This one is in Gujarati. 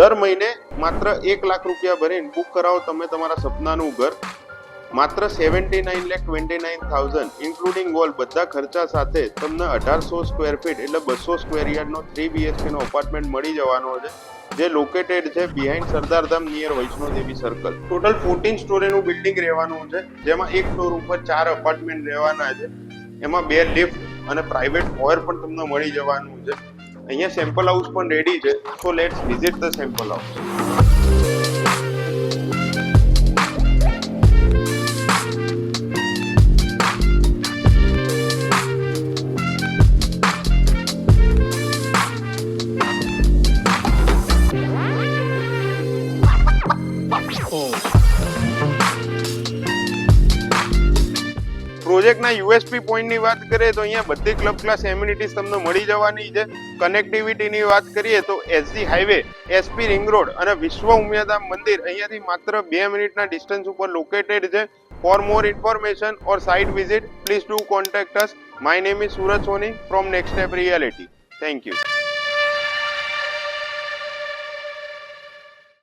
દર મહિને માત્ર 1 લાખ રૂપિયા ભરીને બુક કરાવો તમે તમારા સપનાનું ઘર માત્ર 79,29,000 ઇન્ક્લુડિંગ ઓલ બધા ખર્ચા સાથે તમને 1800 સ્ક્વેર ફીટ એટલે 200 સ્ક્વેર યાર્ડનો 3 BHK નો અપાર્ટમેન્ટ મળી જવાનો છે, જે લોકેટેડ છે behind Sardardham near Vaishnodevi circle. Total 14 સ્ટોરીનું બિલ્ડિંગ રહેવાનું છે, જેમાં એક ફ્લોર ઉપર 4 અપાર્ટમેન્ટ રહેવાના છે. એમાં 2 લિફ્ટ અને પ્રાઇવેટ ફોયર પણ તમને મળી જવાનું છે. અહીંયા સેમ્પલ હાઉસ પણ રેડી છે, so let's visit the sample house. પ્રોજેક્ટના યુએસપી પોઈન્ટની વાત કરીએ તો અહીંયા બધી ક્લબ ક્લાસ એમ્યુનિટીઝ તમને મળી જવાની છે. કનેક્ટિવિટીની વાત કરીએ તો SG highway, SP ring road અને વિશ્વ ઉમિયાધામ મંદિર અહીંયાથી માત્ર 2 મિનિટના ડિસ્ટન્સ ઉપર લોકેટેડ છે. For more information or site visit please do contact us. My name is Suraj Soni from next step reality. Thank you.